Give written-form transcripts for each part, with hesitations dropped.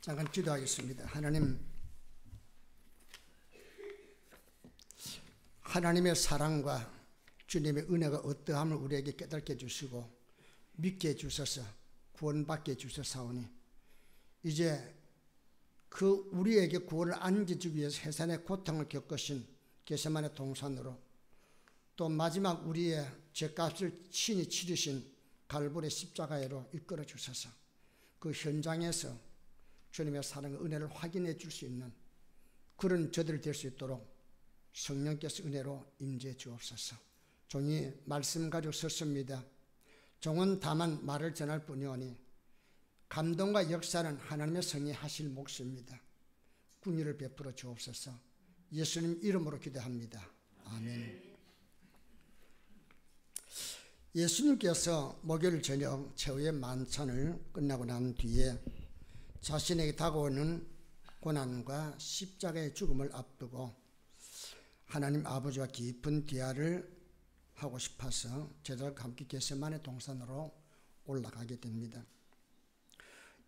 잠깐 기도하겠습니다. 하나님의 사랑과 주님의 은혜가 어떠함을 우리에게 깨닫게 해주시고 믿게 해주셔서 구원받게 해주셨사오니 이제 그 우리에게 구원을 안겨주기 위해서 해산의 고통을 겪으신 겟세마네 동산으로 또 마지막 우리의 죄값을 친히 치르신 갈보리 십자가로 이끌어 주셔서 그 현장에서 주님의 사랑과 은혜를 확인해 줄 수 있는 그런 저들이 될 수 있도록 성령께서 은혜로 임재해 주옵소서. 종이 말씀 가지고 섰습니다. 종은 다만 말을 전할 뿐이오니 감동과 역사는 하나님의 성이 하실 몫입니다. 궁유를 베풀어 주옵소서. 예수님 이름으로 기도합니다. 아멘. 예수님께서 목요일 저녁 최후의 만찬을 끝나고 난 뒤에 자신에게 다가오는 고난과 십자가의 죽음을 앞두고 하나님 아버지와 깊은 대화를 하고 싶어서 제자들과 함께 겟세마네 동산으로 올라가게 됩니다.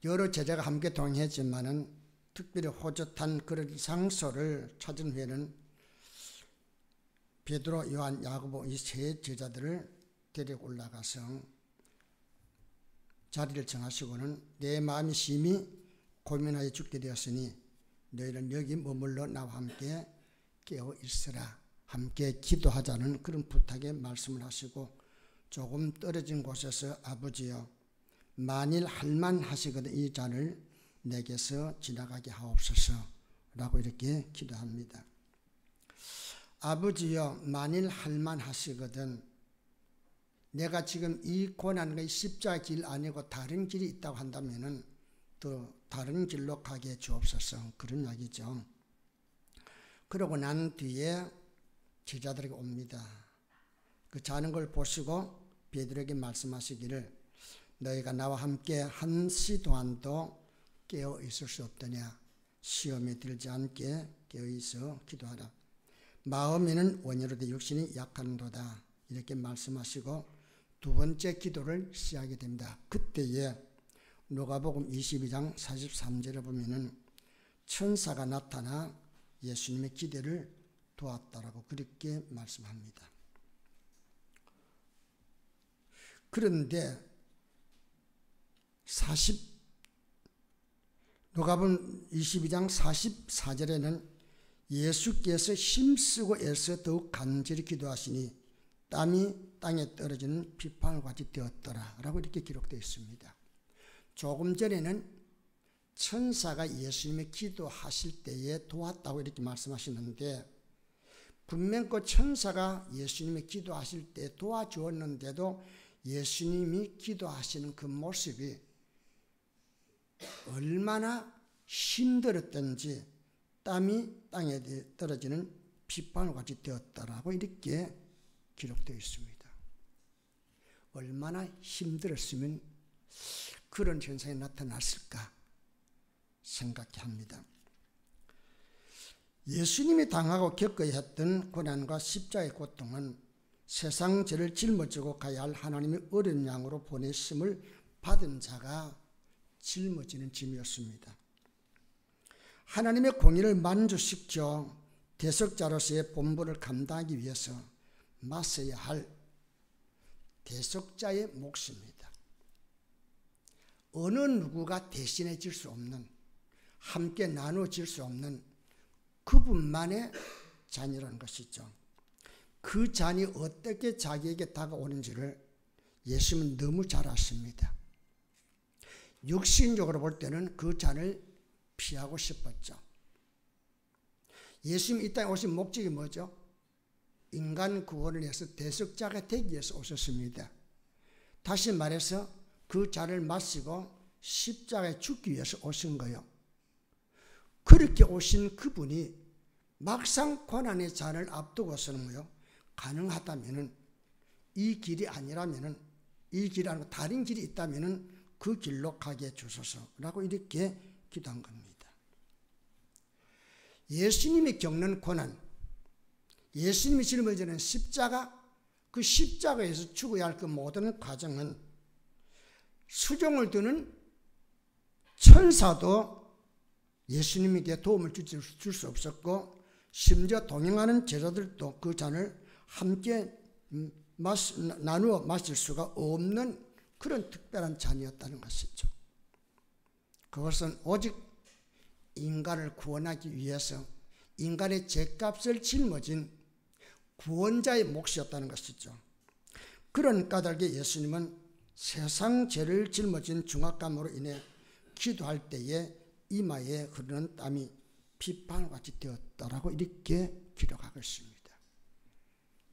여러 제자가 함께 동행했지만은 특별히 호젓한 그런 장소를 찾은 후에는 베드로, 요한, 야고보 이 세 제자들을 데리고 올라가서 자리를 정하시고는 내 마음이 심히 고민하여 죽게 되었으니 너희는 여기 머물러 나와 함께 깨어 있으라. 함께 기도하자는 그런 부탁의 말씀을 하시고 조금 떨어진 곳에서 아버지여 만일 할만하시거든 이 잔을 내게서 지나가게 하옵소서 라고 이렇게 기도합니다. 아버지여 만일 할만하시거든 내가 지금 이 고난과 십자가 길 아니고 다른 길이 있다고 한다면은 또 다른 길로 가게 주옵소서. 그런 이야기죠. 그러고 난 뒤에 제자들에게 옵니다. 그 자는 걸 보시고 베드로에게 말씀하시기를 너희가 나와 함께 한시 동안도 깨어 있을 수 없더냐. 시험에 들지 않게 깨어 있어 기도하라. 마음에는 원이로되 육신이 약한도다. 이렇게 말씀하시고 두 번째 기도를 시작하게 됩니다. 그때에 누가복음 22장 43절에 보면은 천사가 나타나 예수님의 기대를 도왔다라고 그렇게 말씀합니다. 그런데 누가복음 22장 44절에는 예수께서 힘쓰고 애써 더욱 간절히 기도하시니 땀이 땅에 떨어지는 비방울 같이 되었더라 라고 이렇게 기록되어 있습니다. 조금 전에는 천사가 예수님의 기도하실 때에 도왔다고 이렇게 말씀하시는데 분명 그 천사가 예수님의 기도하실 때 도와주었는데도 예수님이 기도하시는 그 모습이 얼마나 힘들었던지 땀이 땅에 떨어지는 빗방울 같이 되었다라고 이렇게 기록되어 있습니다. 얼마나 힘들었으면 그런 현상이 나타났을까 생각해 합니다. 예수님이 당하고 겪어야 했던 고난과 십자가의 고통은 세상 죄를 짊어지고 가야 할 하나님의 어린 양으로 보내심을 받은 자가 짊어지는 짐이었습니다. 하나님의 공의를 만족시켜 대속자로서의 본분을 감당하기 위해서 맞서야 할 대속자의 몫입니다. 어느 누구가 대신해 줄 수 없는, 함께 나눠질 수 없는 그분만의 잔이라는 것이죠. 그 잔이 어떻게 자기에게 다가오는지를 예수님은 너무 잘 아십니다. 육신적으로 볼 때는 그 잔을 피하고 싶었죠. 예수님이 이 땅에 오신 목적이 뭐죠? 인간 구원을 위해서 대속자가 되기 위해서 오셨습니다. 다시 말해서 그 잔을 마시고 십자가에 죽기 위해서 오신 거예요. 그렇게 오신 그분이 막상 고난의 잔을 앞두고서는 뭐요? 가능하다면은 이 길이 아니라면은 이 길이 아니고 다른 길이 있다면은 그 길로 가게 해주소서라고 이렇게 기도한 겁니다. 예수님이 겪는 고난, 예수님이 짊어지는 십자가, 그 십자가에서 죽어야 할 그 모든 과정은 수종을 드는 천사도 예수님에게 도움을 줄 수 없었고 심지어 동행하는 제자들도 그 잔을 함께 나누어 마실 수가 없는 그런 특별한 잔이었다는 것이죠. 그것은 오직 인간을 구원하기 위해서 인간의 죄값을 짊어진 구원자의 몫이었다는 것이죠. 그런 까닭에 예수님은 세상 죄를 짊어진 중압감으로 인해 기도할 때에 이마에 흐르는 땀이 빗방울 같이 되었다라고 이렇게 기록하고 있습니다.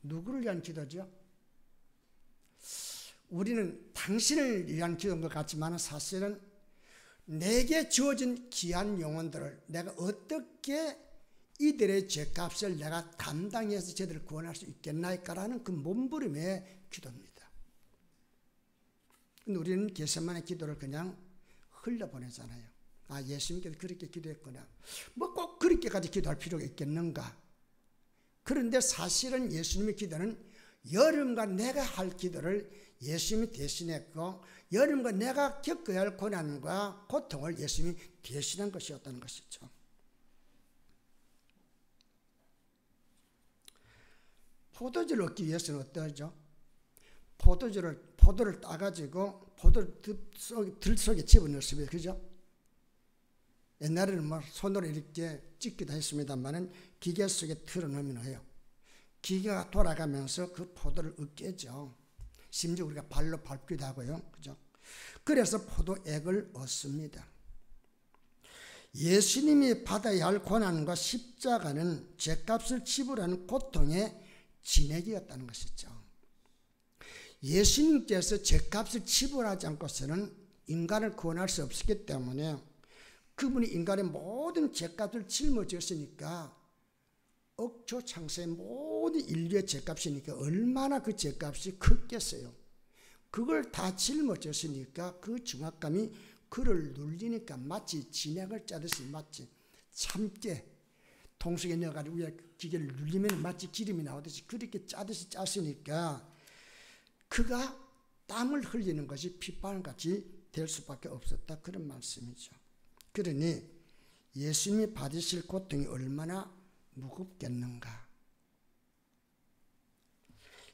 누구를 위한 기도죠? 우리는 당신을 위한 기도인 것 같지만 사실은 내게 주어진 귀한 영혼들을 내가 어떻게 이들의 죄값을 내가 감당해서 저들을 구원할 수 있겠나이까라는 그 몸부림의 기도입니다. 근데 우리는 겟세마네 기도를 그냥 흘려보내잖아요. 아, 예수님께서 그렇게 기도했구나. 뭐 꼭 그렇게까지 기도할 필요가 있겠는가? 그런데 사실은 예수님의 기도는 여러분과 내가 할 기도를 예수님이 대신했고 여러분과 내가 겪어야 할 고난과 고통을 예수님이 대신한 것이었다는 것이죠. 포도주를 얻기 위해서는 어떠하죠? 포도를 따가지고 포도를 들 속에 집어넣습니다. 그죠? 옛날에는 뭐 손으로 이렇게 찍기도 했습니다만은 기계 속에 틀어넣으면 해요. 기계가 돌아가면서 그 포도를 으깨죠. 심지어 우리가 발로 밟기도 하고요. 그죠? 그래서 포도액을 얻습니다. 예수님이 받아야 할 고난과 십자가는 죄값을 지불하는 고통의 진액이었다는 것이죠. 예수님께서 죄값을 지불하지 않고서는 인간을 구원할 수 없었기 때문에 그분이 인간의 모든 죄값을 짊어졌으니까 억초 창세의 모든 인류의 죄값이니까 얼마나 그 죄값이 컸겠어요. 그걸 다 짊어졌으니까 그 중압감이 그를 눌리니까 마치 진액을 짜듯이 마치 참깨 통속에 넣어가지고 위에 기계를 눌리면 마치 기름이 나오듯이 그렇게 짜듯이 짰으니까 그가 땀을 흘리는 것이 핏방울같이 될 수밖에 없었다. 그런 말씀이죠. 그러니 예수님이 받으실 고통이 얼마나 무겁겠는가.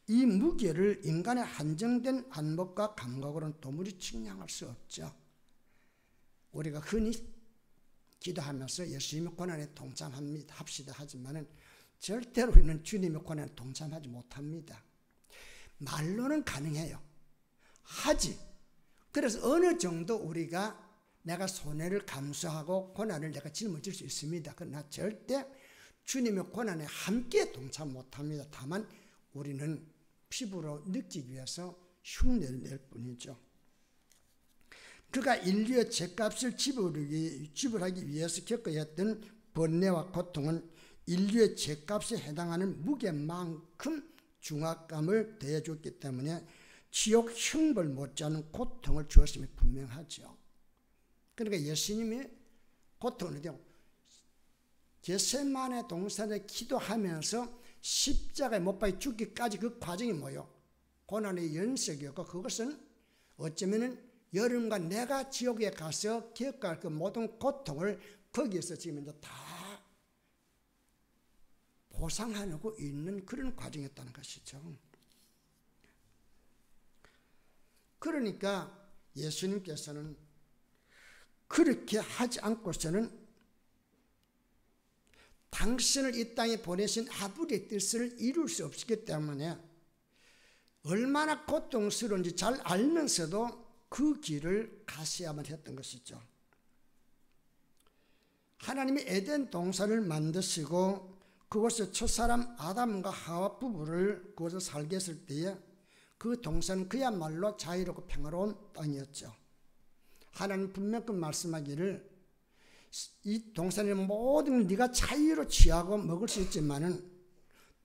이 무게를 인간의 한정된 안목과 감각으로는 도무지 측량할 수 없죠. 우리가 흔히 기도하면서 예수님의 고난에 동참합시다 하지만은 절대로 우리는 주님의 고난에 동참하지 못합니다. 말로는 가능해요. 하지. 그래서 어느 정도 우리가 내가 손해를 감수하고 고난을 내가 짊어질 수 있습니다. 그러나 절대 주님의 고난에 함께 동참 못합니다. 다만 우리는 피부로 느끼기 위해서 흉내를 낼 뿐이죠. 그가 인류의 죄값을 지불하기 위해서 겪어야 했던 번뇌와 고통은 인류의 죄값에 해당하는 무게만큼 중압감을 더해줬기 때문에 지옥 형벌 못지않은 고통을 주었음이 분명하죠. 그러니까 예수님이 고통을 겟세마네 동산에 기도하면서 십자가에 못 박혀 죽기까지 그 과정이 뭐요? 고난의 연속이었고 그것은 어쩌면은 여러분과 내가 지옥에 가서 겪어갈 그 모든 고통을 거기에서 지금 이제 다 보상하고 있는 그런 과정이었다는 것이죠. 그러니까 예수님께서는 그렇게 하지 않고서는 당신을 이 땅에 보내신 아버지의 뜻을 이룰 수 없었기 때문에 얼마나 고통스러운지 잘 알면서도 그 길을 가셔야만 했던 것이죠. 하나님이 에덴 동산을 만드시고 그곳에 첫사람 아담과 하와 부부를 그곳에 살게 했을 때에 그 동산은 그야말로 자유롭고 평화로운 땅이었죠. 하나님 분명히 말씀하기를 이 동산의 모든 걸 네가 자유로 취하고 먹을 수 있지만은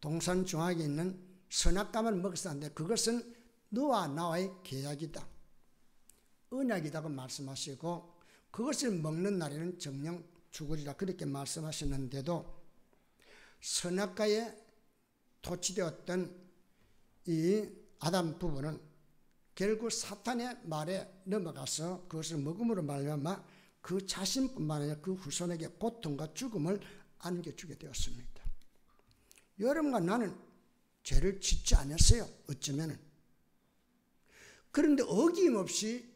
동산 중앙에 있는 선악과를 먹어서 안 돼. 그것은 너와 나와의 계약이다. 언약이라고 말씀하시고 그것을 먹는 날에는 정령 죽으리라 그렇게 말씀하셨는데도 선악과에 도취되었던 이 아담 부부는 결국 사탄의 말에 넘어가서 그것을 먹음으로 말미암아 그 자신뿐만 아니라 그 후손에게 고통과 죽음을 안겨주게 되었습니다. 여러분과 나는 죄를 짓지 않았어요. 어쩌면은. 그런데 어김없이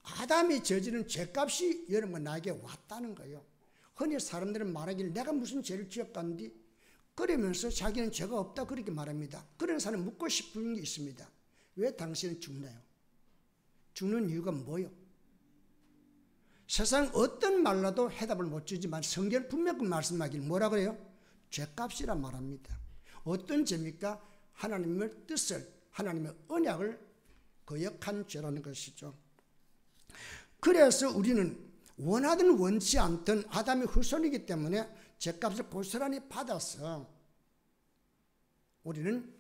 아담이 저지른 죄값이 여러분과 나에게 왔다는 거예요. 흔히 사람들은 말하기를 내가 무슨 죄를 지었다는데 그러면서 자기는 죄가 없다 그렇게 말합니다. 그런 사람 묻고 싶은 게 있습니다. 왜 당신은 죽나요? 죽는 이유가 뭐요? 세상 어떤 말로도 해답을 못 주지만 성경은 분명히 말씀하기를 뭐라 그래요? 죄값이라 말합니다. 어떤 죄입니까? 하나님의 뜻을, 하나님의 언약을 거역한 죄라는 것이죠. 그래서 우리는 원하든 원치 않든 아담의 후손이기 때문에 죄값을 고스란히 받아서 우리는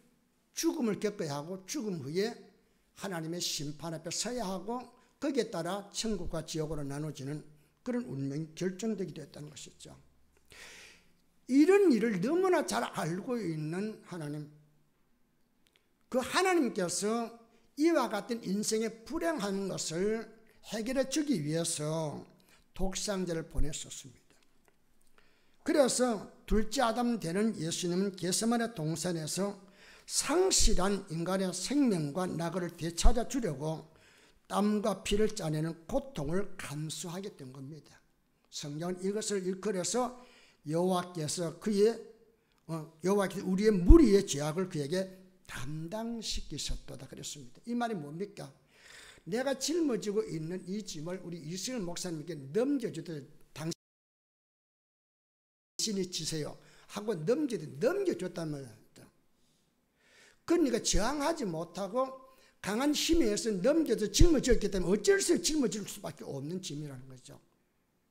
죽음을 겪어야 하고 죽음 후에 하나님의 심판 앞에 서야 하고 거기에 따라 천국과 지옥으로 나눠지는 그런 운명이 결정되게 됐다는 것이죠. 이런 일을 너무나 잘 알고 있는 하나님, 그 하나님께서 이와 같은 인생의 불행한 것을 해결해 주기 위해서 독생자를 보냈었습니다. 그래서 둘째 아담 되는 예수님은 겟세마네 동산에서 상실한 인간의 생명과 낙을 되찾아 주려고 땀과 피를 짜내는 고통을 감수하게 된 겁니다. 성경은 이것을 일컬어서 여호와께서 우리의 무리의 죄악을 그에게 담당시키셨도다 그랬습니다. 이 말이 뭡니까? 내가 짊어지고 있는 이 짐을 우리 이스라엘 목사님께 넘겨주듯 당신이 지세요 하고 넘겨줬단 말이에요. 그러니까 저항하지 못하고 강한 힘에 의해서 넘겨서 짊어졌기 때문에 어쩔 수 없이 짊어질 수밖에 없는 짐이라는 거죠.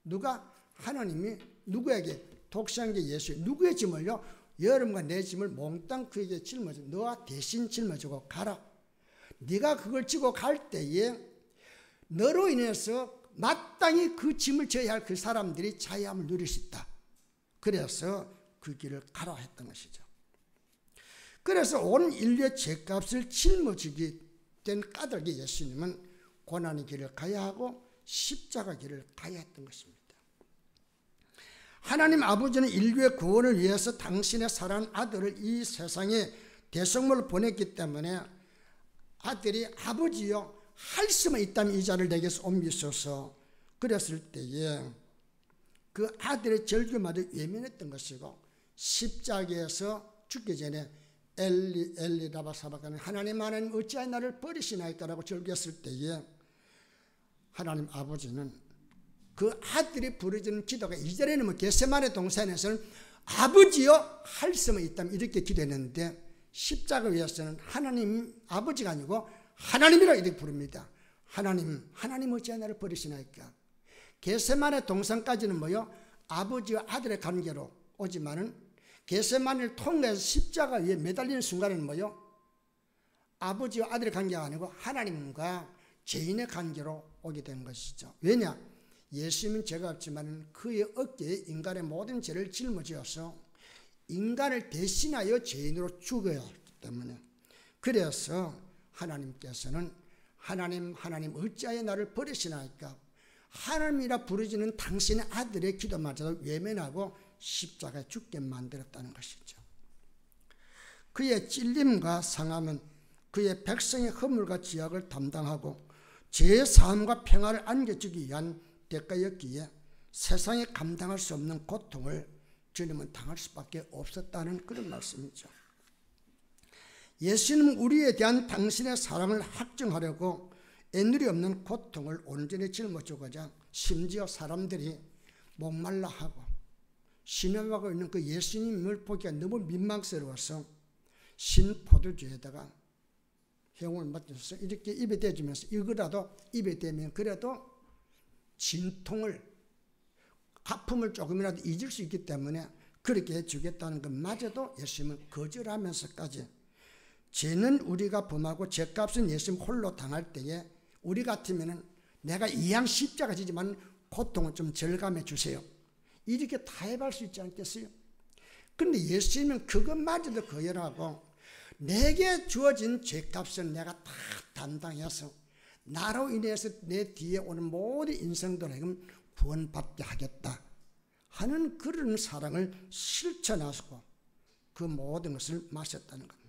누가? 하나님이 누구에게? 독생자 예수 누구의 짐을요? 여러분과 내 짐을 몽땅 그에게 짊어져 너와 대신 짊어지고 가라. 네가 그걸 지고 갈 때에 너로 인해서 마땅히 그 짐을 져야 할 그 사람들이 자유함을 누릴 수 있다. 그래서 그 길을 가라 했던 것이죠. 그래서 온 인류의 죄값을 짊어지게 된 까닭에 예수님은 고난의 길을 가야 하고 십자가 길을 가야 했던 것입니다. 하나님 아버지는 인류의 구원을 위해서 당신의 사랑하는 아들을 이 세상에 대성물로 보냈기 때문에 아들이 아버지여 할 수만 있다면 이 자를 내게서 옮기소서 그랬을 때에 그 아들의 절규마저 외면했던 것이고 십자가에서 죽기 전에 엘리 엘리 라마 사박하니 하나님 어찌하여 나를 버리시나이까라고 절규했을 때에 하나님 아버지는 그 아들이 부르짖는 기도가 이전에는 뭐 겟세마네 동산에서는 아버지여 할 수만 있다면 이렇게 기도했는데 십자가 위에서는 하나님 아버지가 아니고 하나님이라 이렇게 부릅니다. 하나님 어찌하여 나를 버리시나이까. 겟세마네 동산까지는 뭐요? 아버지와 아들의 관계로 오지만은 겟세마네를 통해서 십자가 위에 매달리는 순간에는 뭐요? 아버지와 아들의 관계가 아니고 하나님과 죄인의 관계로 오게 된 것이죠. 왜냐? 예수님은 죄가 없지만 그의 어깨에 인간의 모든 죄를 짊어지어서 인간을 대신하여 죄인으로 죽어야 했기 때문에 그래서 하나님께서는 하나님 어찌하여 나를 버리시나이까 하나님이라 부르짖는 당신의 아들의 기도마저도 외면하고 십자가에 죽게 만들었다는 것이죠. 그의 찔림과 상함은 그의 백성의 허물과 지약을 담당하고 죄의 사함과 평화를 안겨주기 위한 대가였기에 세상에 감당할 수 없는 고통을 주님은 당할 수밖에 없었다는 그런 말씀이죠. 예수님은 우리에 대한 당신의 사랑을 확증하려고 애누리 없는 고통을 온전히 짊어지고자 심지어 사람들이 목말라 하고 신음하고 있는 그 예수님을 보기가 너무 민망스러워서 신포도주에다가 형을 맡겨서 이렇게 입에 대주면서 이거라도 입에 대면 그래도 진통을 아픔을 조금이라도 잊을 수 있기 때문에 그렇게 해주겠다는 것마저도 예수님은 거절하면서까지 죄는 우리가 범하고 죄값은 예수님 홀로 당할 때에 우리 같으면은 내가 이양 십자가 지지만 고통을 좀 절감해 주세요. 이렇게 타협할 수 있지 않겠어요? 그런데 예수님은 그것마저도 거절하고 내게 주어진 죄값은 내가 다 담당해서 나로 인해서 내 뒤에 오는 모든 인생들에게 구원받게 하겠다 하는 그런 사랑을 실천하시고 그 모든 것을 마셨다는 겁니다.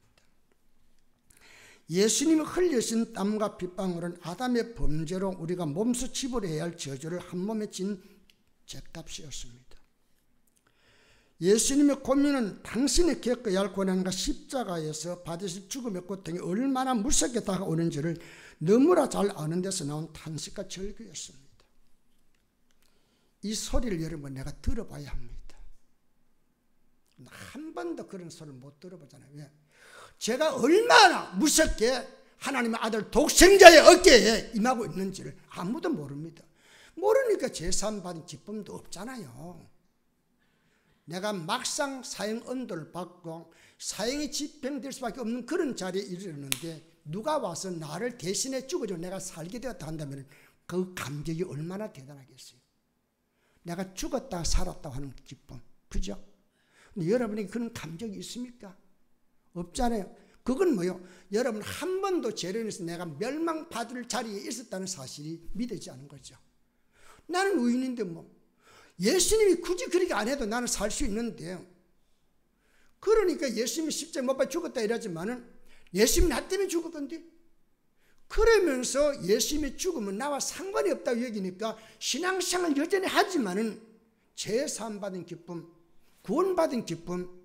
예수님이 흘리신 땀과 핏방울은 아담의 범죄로 우리가 몸소 지불해야 할 저주를 한 몸에 진 죗값이었습니다. 예수님의 고민은 당신이 겪어야 할 고난과 십자가에서 받으실 죽음의 고통이 얼마나 무섭게 다가오는지를 너무나 잘 아는 데서 나온 탄식과 절규였습니다. 이 소리를 여러분 내가 들어봐야 합니다. 한 번도 그런 소리를 못 들어보잖아요. 왜? 제가 얼마나 무섭게 하나님의 아들 독생자의 어깨에 임하고 있는지를 아무도 모릅니다. 모르니까 제사함받은 기쁨도 없잖아요. 내가 막상 사형 언도를 받고 사형이 집행될 수밖에 없는 그런 자리에 이르렀는데 누가 와서 나를 대신해 죽어줘 내가 살게 되었다 한다면 그 감격이 얼마나 대단하겠어요. 내가 죽었다 살았다 하는 기쁨, 그죠? 근데 여러분에게 그런 감격이 있습니까? 없잖아요. 그건 뭐요? 여러분 한 번도 죄로 인해서 내가 멸망받을 자리에 있었다는 사실이 믿어지지 않은 거죠. 나는 의인인데 뭐 예수님이 굳이 그렇게 안 해도 나는 살 수 있는데, 그러니까 예수님이 십자가에 못 박혀 죽었다 이러지만은 예수님이 나 때문에 죽었던데, 그러면서 예수님이 죽으면 나와 상관이 없다고 여기니까 신앙생활 여전히 하지만은 제사함 받은 기쁨, 구원받은 기쁨,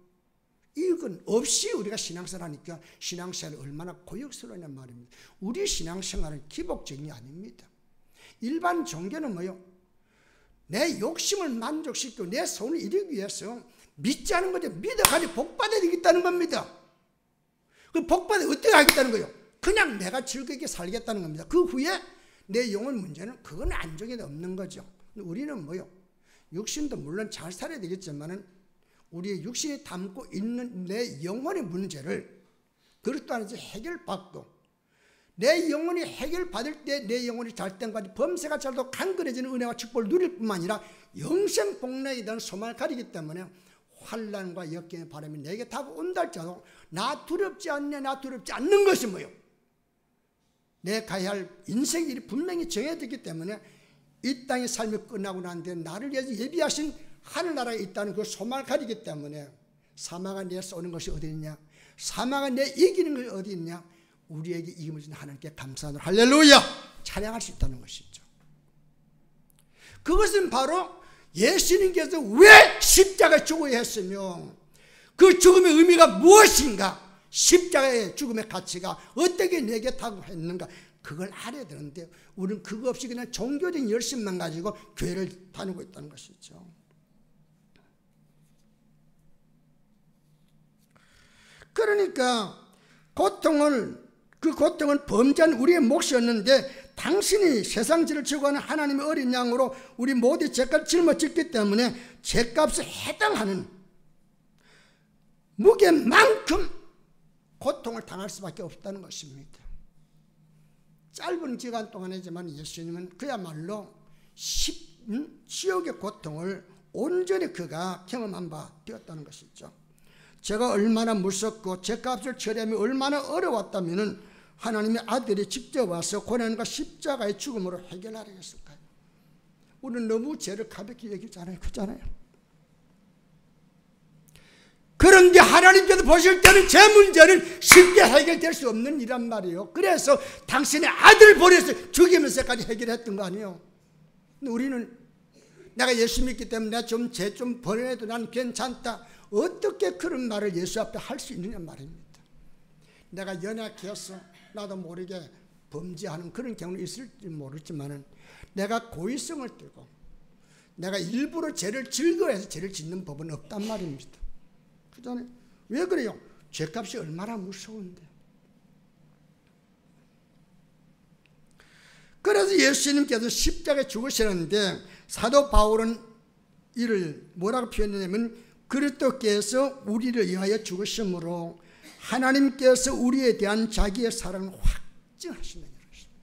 이건 없이 우리가 신앙생활 하니까 신앙생활이 얼마나 고역스러우냐 말입니다. 우리 신앙생활은 기복적인 게 아닙니다. 일반 종교는 뭐요? 내 욕심을 만족시키고 내 손을 이루기 위해서 믿지 않은 거죠. 믿어가지고 복받아야 되겠다는 겁니다. 그 복받아 어떻게 하겠다는 거예요? 그냥 내가 즐겁게 살겠다는 겁니다. 그 후에 내 영혼 문제는 그건 안정이 없는 거죠. 우리는 뭐요? 육신도 물론 잘 살아야 되겠지만은 우리의 육신이 담고 있는 내 영혼의 문제를 그릇도 아니지 해결받고, 내 영혼이 해결받을 때 내 영혼이 잘 때까지 범세가 잘도 강건해지는 은혜와 축복을 누릴 뿐만 아니라 영생 복락에 대한 소망을 가리기 때문에 환난과 역경의 바람이 내게 다가온다 할지라도 나 두렵지 않냐, 나 두렵지 않는 것이 뭐예요? 내 가야 할 인생의 일이 분명히 정해졌기 때문에 이 땅의 삶이 끝나고 난 뒤에 나를 위해서 예비하신 하늘나라에 있다는 그 소망을 가리기 때문에 사망아 내 쏘는 것이 어디 있냐, 사망아 내 이기는 것이 어디 있냐, 우리에게 이김을 주신 하나님께 감사하노라 할렐루야 찬양할 수 있다는 것이죠. 그것은 바로 예수님께서 왜 십자가에 죽어야 했으며 그 죽음의 의미가 무엇인가, 십자가의 죽음의 가치가 어떻게 내게 다가왔는가, 그걸 알아야 되는데 우리는 그거 없이 그냥 종교적인 열심만 가지고 교회를 다니고 있다는 것이죠. 그러니까 그 고통은 범죄한 우리의 몫이었는데 당신이 세상지를 지고하는 하나님의 어린 양으로 우리 모두 죄값을 짊어졌기 때문에 죄값에 해당하는 무게만큼 고통을 당할 수밖에 없다는 것입니다. 짧은 기간 동안이지만 예수님은 그야말로 지옥의 고통을 온전히 그가 경험한 바 되었다는 것이죠. 제가 얼마나 무섭고 죄값을 처리하며 얼마나 어려웠다면 하나님의 아들이 직접 와서 고난과 십자가의 죽음으로 해결하려 했을까요? 우리는 너무 죄를 가볍게 여기잖아요. 그렇잖아요. 그런데 하나님께서 보실 때는 제 문제는 쉽게 해결될 수 없는 일이란 말이에요. 그래서 당신의 아들을 보내서 죽이면서까지 해결했던 거 아니에요. 근데 우리는 내가 예수 믿기 때문에 내가 좀 죄 좀 버려도 난 괜찮다, 어떻게 그런 말을 예수 앞에 할 수 있느냐 말입니다. 내가 연약해서 나도 모르게 범죄하는 그런 경우는 있을지 모르지만 내가 고의성을 띠고 내가 일부러 죄를 즐거워해서 죄를 짓는 법은 없단 말입니다. 그잖아요. 왜 그래요? 죄값이 얼마나 무서운데. 그래서 예수님께서 십자가에 죽으시는데 사도 바울은 이를 뭐라고 표현했냐면 그리스도께서 우리를 위하여 죽으심으로 하나님께서 우리에 대한 자기의 사랑을 확증하신다는 것입니다.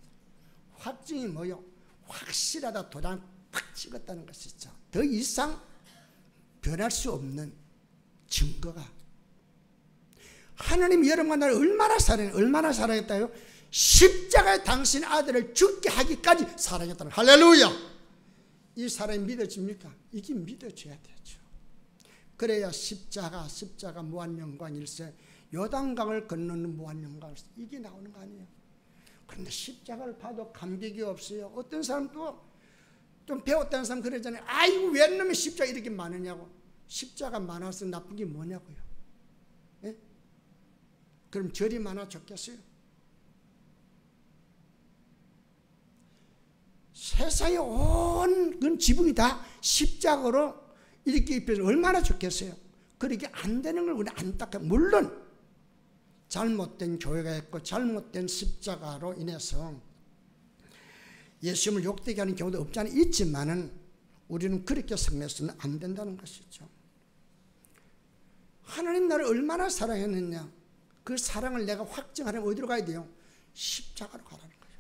확증이 뭐요? 확실하다, 도장 팍 찍었다는 것이죠. 더 이상 변할 수 없는 증거가. 하나님이 여러분과 나를 얼마나 사랑했다요? 십자가에 당신 아들을 죽게 하기까지 사랑했다는, 할렐루야. 이 사람이 믿어집니까? 이게 믿어져야 되죠. 그래야 십자가 무한영광일세, 요단강을 건너는 무한영광, 이게 나오는 거 아니에요. 그런데 십자가를 봐도 감격이 없어요. 어떤 사람도 좀 배웠다는 사람 그러잖아요. 아이고 왜 놈의 십자가 이렇게 많으냐고. 십자가 많아서 나쁜 게 뭐냐고요. 예? 그럼 절이 많아 좋겠어요? 세상에 온 지붕이 다 십자가로 이렇게 입혀서 얼마나 좋겠어요. 그렇게 안 되는 걸 우리 안타까워. 물론 잘못된 교회가 있고 잘못된 십자가로 인해서 예수님을 욕되게 하는 경우도 없지 않아 있지만은 우리는 그렇게 섬겨서는 안 된다는 것이죠. 하나님 나를 얼마나 사랑했느냐, 그 사랑을 내가 확증하려면 어디로 가야 돼요? 십자가로 가라는 거예요.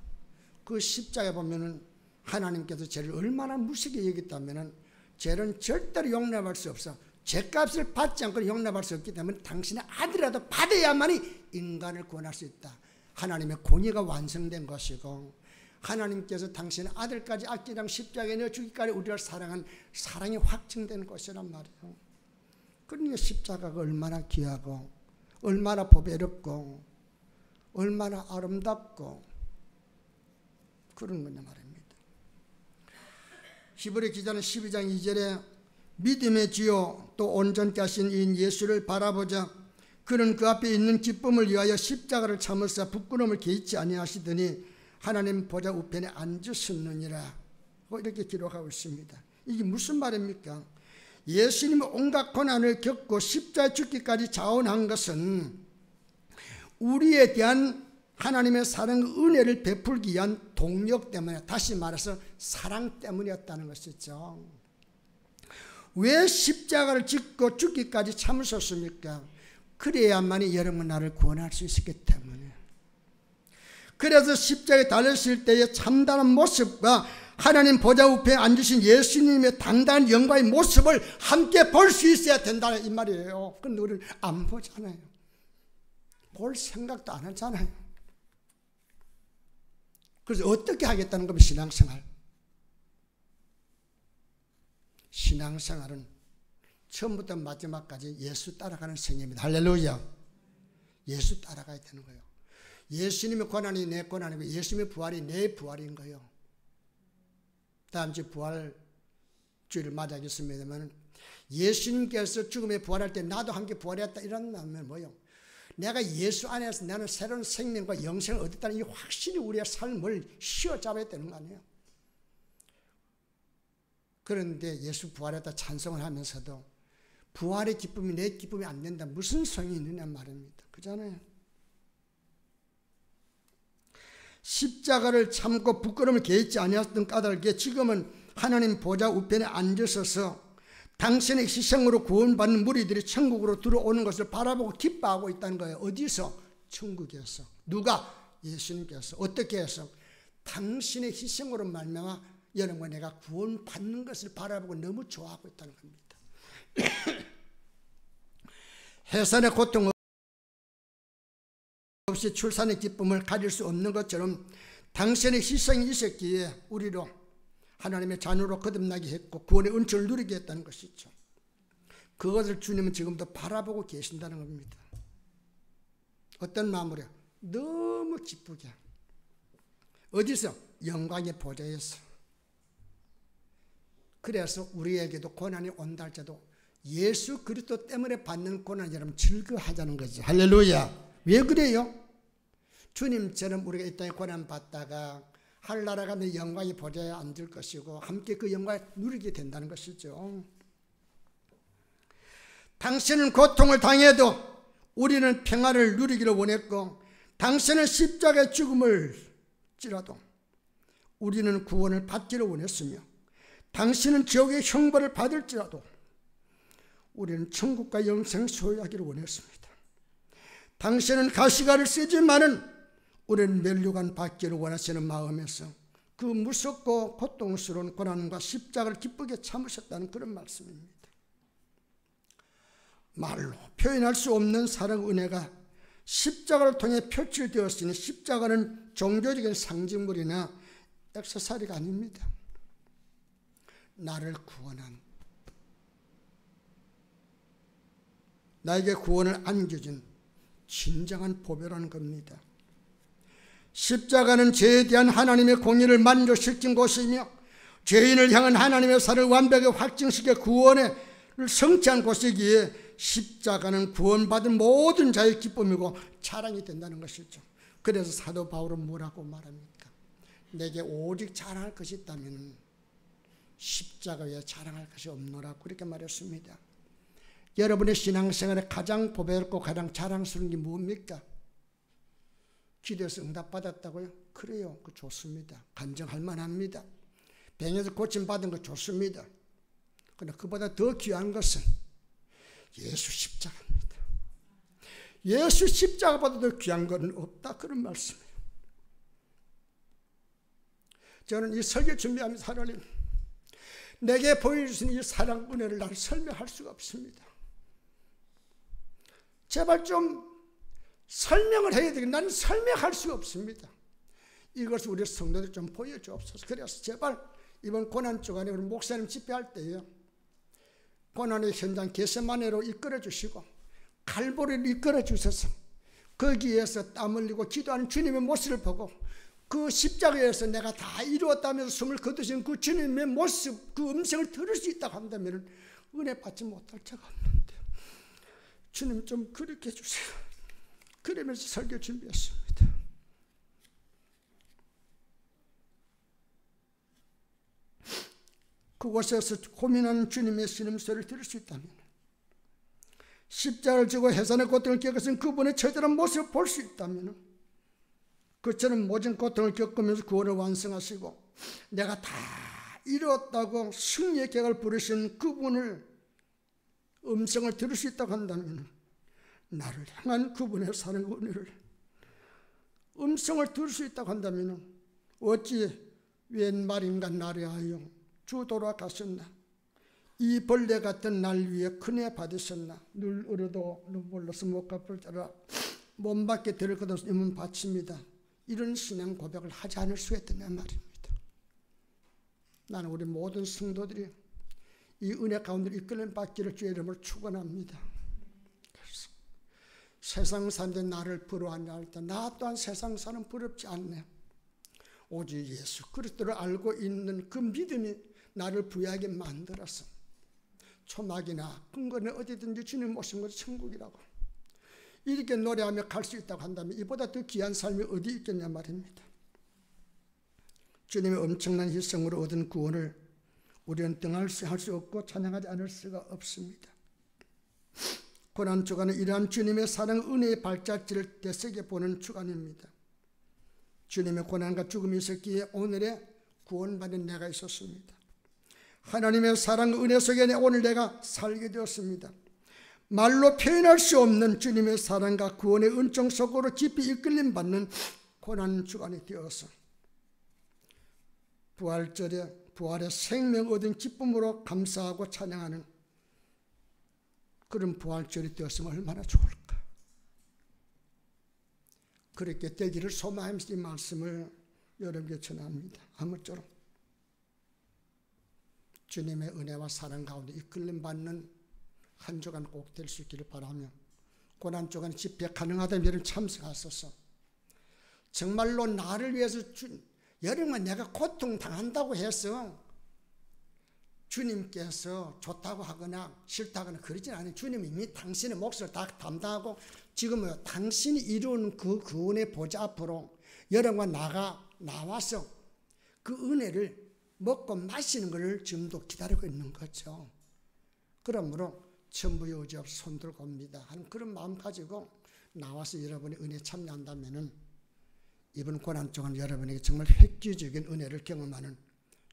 그 십자가에 보면은 하나님께서 죄를 얼마나 무시하게 여겼다면은 죄는 절대로 용납할 수 없어. 죄값을 받지 않고 용납할 수 없기 때문에 당신의 아들이라도 받아야만이 인간을 구원할 수 있다. 하나님의 공의가 완성된 것이고 하나님께서 당신의 아들까지 아끼랑 십자가에 내어 주기까지 우리를 사랑한 사랑이 확증된 것이란 말이에요. 그러니까 십자가가 얼마나 귀하고 얼마나 보배롭고 얼마나 아름답고 그런 거냐 말입니다. 히브리 기자는 12장 2절에 믿음의 주요 또 온전케 하신 이 예수를 바라보자. 그는 그 앞에 있는 기쁨을 위하여 십자가를 참으사 부끄러움을 개의치 아니하시더니 하나님 보좌 우편에 앉으셨느니라. 이렇게 기록하고 있습니다. 이게 무슨 말입니까? 예수님이 온갖 고난을 겪고 십자가에 죽기까지 자원한 것은 우리에 대한 하나님의 사랑 은혜를 베풀기 위한 동력 때문에, 다시 말해서 사랑 때문이었다는 것이죠. 왜 십자가를 짓고 죽기까지 참으셨습니까? 그래야만이 여러분 나를 구원할 수 있었기 때문에. 그래서 십자가에 달렸을 때의 참다한 모습과 하나님 보좌 우편에 앉으신 예수님의 당당한 영광의 모습을 함께 볼 수 있어야 된다는 이 말이에요. 그런데 우리는 안 보잖아요. 볼 생각도 안 하잖아요. 그래서 어떻게 하겠다는 겁니까? 신앙생활. 신앙생활은 처음부터 마지막까지 예수 따라가는 생애입니다. 할렐루야. 예수 따라가야 되는 거예요. 예수님의 고난이 내 고난이고 예수님의 부활이 내 부활인 거예요. 다음 주 부활주의를 맞이하겠습니다만 예수님께서 죽음에 부활할 때 나도 함께 부활했다 이런다면 뭐요? 내가 예수 안에서 나는 새로운 생명과 영생을 얻었다는 이 확신이 우리의 삶을 휘어잡아야 되는 거 아니에요? 그런데 예수 부활했다 찬송을 하면서도 부활의 기쁨이 내 기쁨이 안 된다. 무슨 성이 있느냐 말입니다. 그잖아요. 십자가를 참고 부끄러움을 개의치 아니하였던 까닭에 지금은 하나님 보좌 우편에 앉으셔서 당신의 희생으로 구원받는 무리들이 천국으로 들어오는 것을 바라보고 기뻐하고 있다는 거예요. 어디서? 천국에서. 누가? 예수님께서. 어떻게 해서? 당신의 희생으로 말미암아 여러분 내가 구원받는 것을 바라보고 너무 좋아하고 있다는 겁니다. 해산의 고통 없이 출산의 기쁨을 가질 수 없는 것처럼 당신의 희생이 있었기에 우리로 하나님의 자녀로 거듭나게 했고 구원의 은총을 누리게 했다는 것이죠. 그것을 주님은 지금도 바라보고 계신다는 겁니다. 어떤 마음으로요? 너무 기쁘게. 어디서? 영광의 보좌에서. 그래서 우리에게도 고난이 온다 할지라도 예수 그리스도 때문에 받는 고난 여러분 즐거워하자는 거죠. 할렐루야. 왜 그래요? 주님처럼 우리가 이 땅에 고난 받다가 하늘나라 가면 영광의 보좌에 앉을 것이고 함께 그 영광을 누리게 된다는 것이죠. 당신은 고통을 당해도 우리는 평화를 누리기를 원했고 당신은 십자가의 죽음을 찌라도 우리는 구원을 받기를 원했으며 당신은 지옥의 형벌을 받을지라도 우리는 천국과 영생을 소유하기를 원했습니다. 당신은 가시가를 쓰지만은 우리는 면류관 받기를 원하시는 마음에서 그 무섭고 고통스러운 고난과 십자가를 기쁘게 참으셨다는 그런 말씀입니다. 말로 표현할 수 없는 사랑 은혜가 십자가를 통해 표출되었으니 십자가는 종교적인 상징물이나 액세서리가 아닙니다. 나를 구원한, 나에게 구원을 안겨준 진정한 보배라는 겁니다. 십자가는 죄에 대한 하나님의 공의를 만족시킨 곳이며 죄인을 향한 하나님의 사랑을 완벽하게 확증시켜 구원을 성취한 곳이기에 십자가는 구원받은 모든 자의 기쁨이고 자랑이 된다는 것이죠. 그래서 사도 바울은 뭐라고 말합니까? 내게 오직 자랑할 것이 있다면 십자가 외에 자랑할 것이 없노라, 그렇게 말했습니다. 여러분의 신앙생활에 가장 보배롭고 가장 자랑스러운 게 뭡니까? 기도해서 응답받았다고요? 그래요. 그 좋습니다. 간증할 만합니다. 병에서 고침받은 거 좋습니다. 그러나 그보다 더 귀한 것은 예수 십자가입니다. 예수 십자가보다 더 귀한 건 없다, 그런 말씀이에요. 저는 이 설교 준비하면서 하나님, 내게 보여주신 이 사랑 은혜를 나를 설명할 수가 없습니다. 제발 좀 설명을 해야 되겠는데 나는 설명할 수가 없습니다. 이것을 우리 성도들 좀 보여주옵소서. 그래서 제발 이번 고난 주간에 우리 목사님 집회할 때요, 고난의 현장 겟세마네로 이끌어 주시고 갈보리를 이끌어 주셔서 거기에서 땀 흘리고 기도하는 주님의 모습을 보고 그 십자가에서 내가 다 이루었다면서 숨을 거두신 그 주님의 모습, 그 음성을 들을 수 있다고 한다면 은혜 받지 못할 자가 없는데, 주님 좀 그렇게 해주세요. 그러면서 설교 준비했습니다. 그곳에서 고민하는 주님의 신음소리를 들을 수 있다면, 십자가를 지고 해산의 고통을 겪으신 그분의 처절한 모습을 볼 수 있다면, 그처럼 모진 고통을 겪으면서 구원을 완성하시고 내가 다 이루었다고 승리의 객을 부르신 그분을 음성을 들을 수 있다고 한다면, 나를 향한 그분의 사랑 은혜를 음성을 들을 수 있다고 한다면, 어찌 웬 말인가 나를 하여 주 돌아가셨나, 이 벌레 같은 날 위해 큰애 받으셨나, 늘 울어도 눈물로서 못 갚을 자라 몸 밖에 들을 것 없이 이문 바칩니다. 이런 신앙 고백을 하지 않을 수 있다는 말입니다. 나는 우리 모든 성도들이 이 은혜 가운데 이끌림 받기를 주의 이름으로 축원합니다. 그래서 세상 사는데 나를 부러워하냐 할 때 나 또한 세상 사는 부럽지 않네. 오직 예수 그리스도를 알고 있는 그 믿음이 나를 부유하게 만들어서 초막이나 근거는 어디든지 주님 오신 것이 천국이라고 이렇게 노래하며 갈 수 있다고 한다면 이보다 더 귀한 삶이 어디 있겠냐 말입니다. 주님의 엄청난 희생으로 얻은 구원을 우리는 등할 수 없고 찬양하지 않을 수가 없습니다. 고난 주간은 이러한 주님의 사랑 은혜의 발자취를 되새겨 보는 주간입니다. 주님의 고난과 죽음이 있었기에 오늘의 구원받은 내가 있었습니다. 하나님의 사랑 은혜 속에 오늘 내가 살게 되었습니다. 말로 표현할 수 없는 주님의 사랑과 구원의 은총 속으로 깊이 이끌림 받는 고난 주간이 되어서 부활절에 부활의 생명 얻은 기쁨으로 감사하고 찬양하는 그런 부활절이 되었으면 얼마나 좋을까. 그렇게 되기를 소망하면서 이 말씀을 여러분께 전합니다. 아무쪼록 주님의 은혜와 사랑 가운데 이끌림 받는 한 주간 꼭 될 수 있기를 바라며, 고난 주간 집회 가능하다면 여러분 참석하소서. 정말로 나를 위해서 여러분 내가 고통당한다고 해서 주님께서 좋다고 하거나 싫다거나 그러진 않아요. 주님이 이미 당신의 몫을 다 담당하고 지금 당신이 이루는 그 구원의 보좌 앞으로 여러분과 나와서 그 은혜를 먹고 마시는 것을 지금도 기다리고 있는 거죠. 그러므로 전부의 의지 없이 손들고 옵니다 하는 그런 마음 가지고 나와서 여러분의 은혜에 참여한다면 이번 고난 동안 여러분에게 정말 획기적인 은혜를 경험하는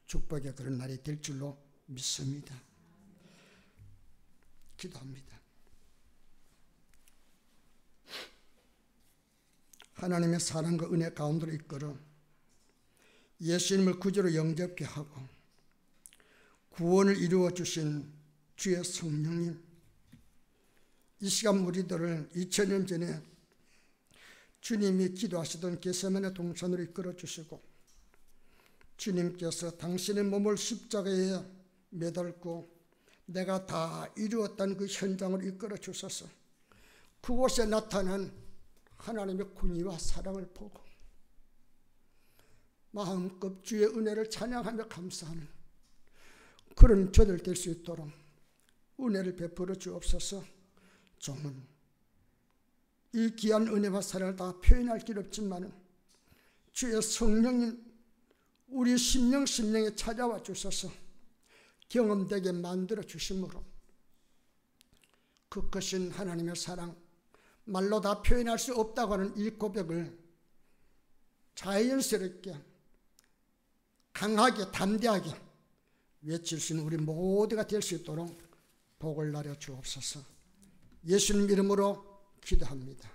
축복의 그런 날이 될 줄로 믿습니다. 기도합니다. 하나님의 사랑과 은혜 가운데로 이끌어 예수님을 구주로 영접케 하고 구원을 이루어 주신 주의 성령님, 이 시간 우리들을 2000년 전에 주님이 기도하시던 겟세마네 동산으로 이끌어 주시고 주님께서 당신의 몸을 십자가에 매달고 내가 다 이루었다는 그 현장을 이끌어 주셔서 그곳에 나타난 하나님의 공의와 사랑을 보고 마음껏 주의 은혜를 찬양하며 감사하는 그런 저들 될 수 있도록 은혜를 베풀어 주옵소서. 종은 이 귀한 은혜와 사랑을 다 표현할 길 없지만 주의 성령님 우리 심령에 찾아와 주셔서 경험되게 만들어 주심으로 그 크신 하나님의 사랑, 말로 다 표현할 수 없다고 하는 이 고백을 자연스럽게 강하게 담대하게 외칠 수 있는 우리 모두가 될 수 있도록 복을 나려 주옵소서. 예수님 이름으로 기도합니다.